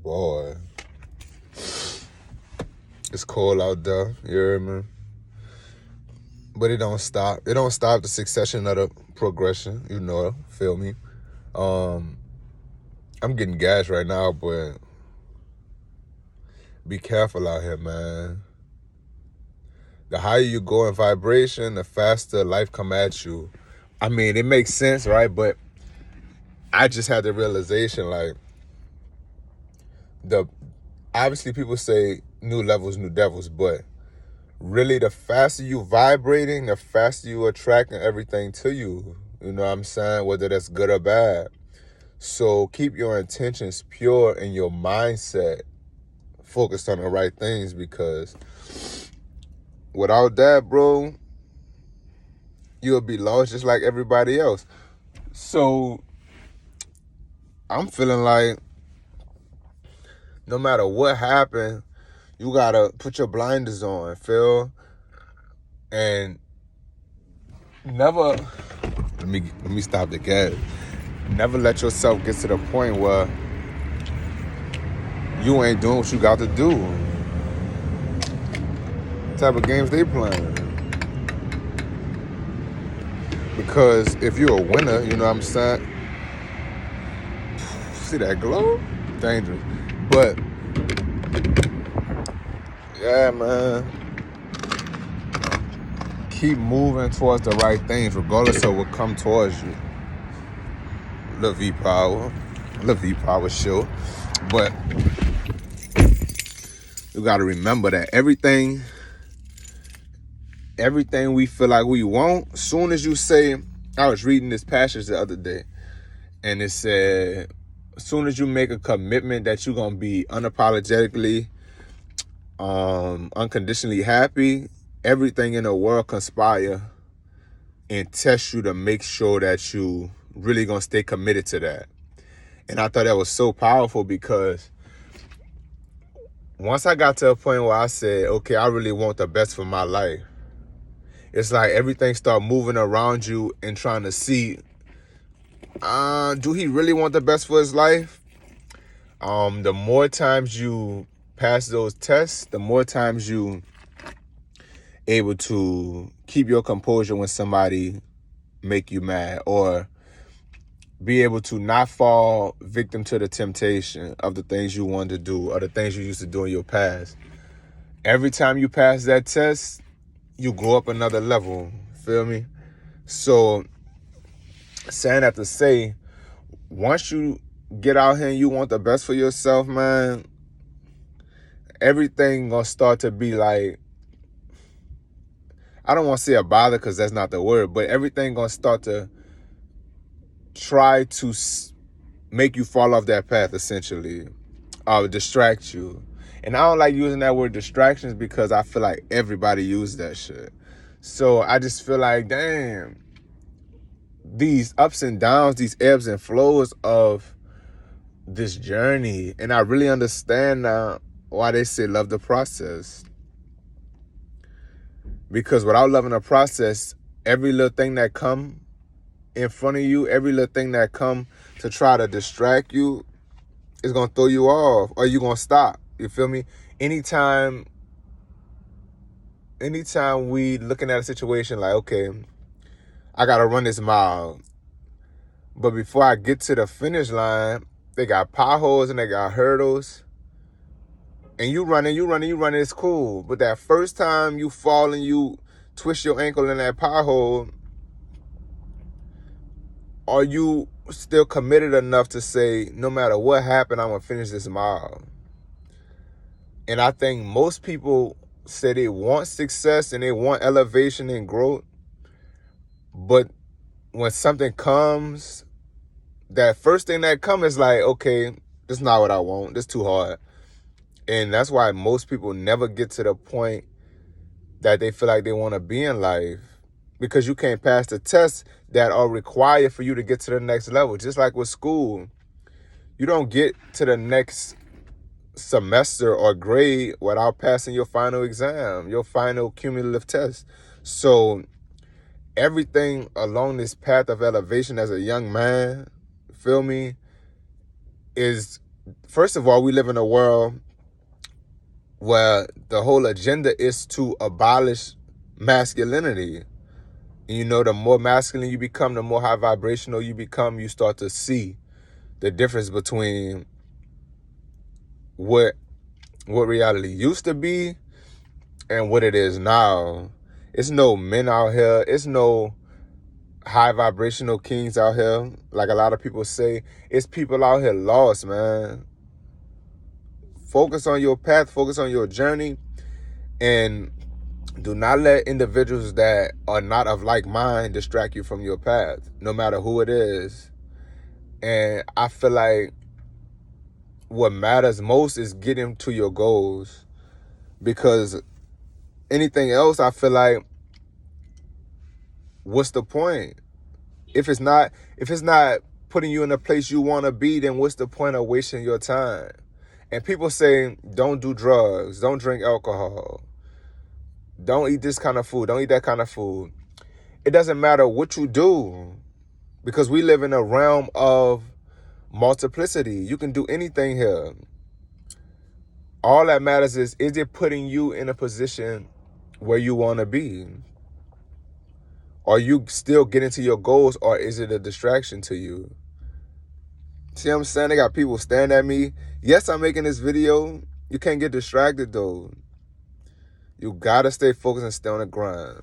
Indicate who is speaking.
Speaker 1: Boy, it's cold out there, you hear me? But it don't stop. It don't stop the succession of the progression, feel me? I'm getting gas right now, but be careful out here, man. The higher you go in vibration, the faster life come at you. I mean, it makes sense, right? But I just had the realization, like, obviously people say new levels, new devils, but really the faster you vibrating, the faster you attracting everything to you. You know what I'm saying? Whether that's good or bad. So keep your intentions pure and your mindset focused on the right things, because without that, bro, you'll be lost just like everybody else. So I'm feeling like no matter what happened, you gotta put your blinders on, Phil, and never. Let me stop the gas. Never let yourself get to the point where you ain't doing what you got to do. What type of games they playing? Because if you're a winner, you know what I'm saying? See that glow? Dangerous. But yeah, man. Keep moving towards the right things, regardless of what come towards you. Lil V Power show. But you gotta remember that everything we feel like we want, soon as you say, I was reading this passage the other day, and it said, as soon as you make a commitment that you're gonna be unapologetically, unconditionally happy, everything in the world conspire and test you to make sure that you really gonna stay committed to that. And I thought that was so powerful, because once I got to a point where I said, okay, I really want the best for my life, it's like everything start moving around you and trying to see, do he really want the best for his life? The more times you pass those tests, the more times you able to keep your composure when somebody make you mad, or be able to not fall victim to the temptation of the things you wanted to do or the things you used to do in your past. Every time you pass that test, you go up another level. Feel me? So, saying that to say, once you get out here and you want the best for yourself, man, everything gonna start to be like, I don't want to say a bother, because that's not the word, but everything gonna start to try to make you fall off that path, essentially, or distract you. And I don't like using that word distractions, because I feel like everybody uses that shit. So I just feel like, damn, these ups and downs, these ebbs and flows of this journey. And I really understand now why they say love the process. Because without loving the process, every little thing that come in front of you, every little thing that come to try to distract you, is going to throw you off, or you going to stop. You feel me? Anytime we looking at a situation like, okay, I got to run this mile, but before I get to the finish line, they got potholes and they got hurdles, and you running, it's cool. But that first time you fall and you twist your ankle in that pothole, are you still committed enough to say, no matter what happened, I'm going to finish this mile? And I think most people say they want success and they want elevation and growth, but when something comes, that first thing that comes is like, okay, this is not what I want. This is too hard. And that's why most people never get to the point that they feel like they want to be in life, because you can't pass the tests that are required for you to get to the next level. Just like with school, you don't get to the next semester or grade without passing your final exam, your final cumulative test. So everything along this path of elevation as a young man, feel me, is first of all, we live in a world where the whole agenda is to abolish masculinity. And you know, the more masculine you become, the more high vibrational you become, you start to see the difference between what reality used to be and what it is now. It's no men out here. It's no high vibrational kings out here, like a lot of people say. It's people out here lost, man. Focus on your path, focus on your journey, and do not let individuals that are not of like mind distract you from your path, no matter who it is. And I feel like what matters most is getting to your goals, because anything else, I feel like, what's the point? If it's not putting you in a place you want to be, then what's the point of wasting your time? And people say, don't do drugs, don't drink alcohol, don't eat this kind of food, don't eat that kind of food. It doesn't matter what you do, because we live in a realm of multiplicity. You can do anything here. All that matters is it putting you in a position where you want to be? Are you still getting to your goals, or is it a distraction to you? See what I'm saying? They got people staring at me. Yes, I'm making this video. You can't get distracted, though. You got to stay focused and stay on the grind.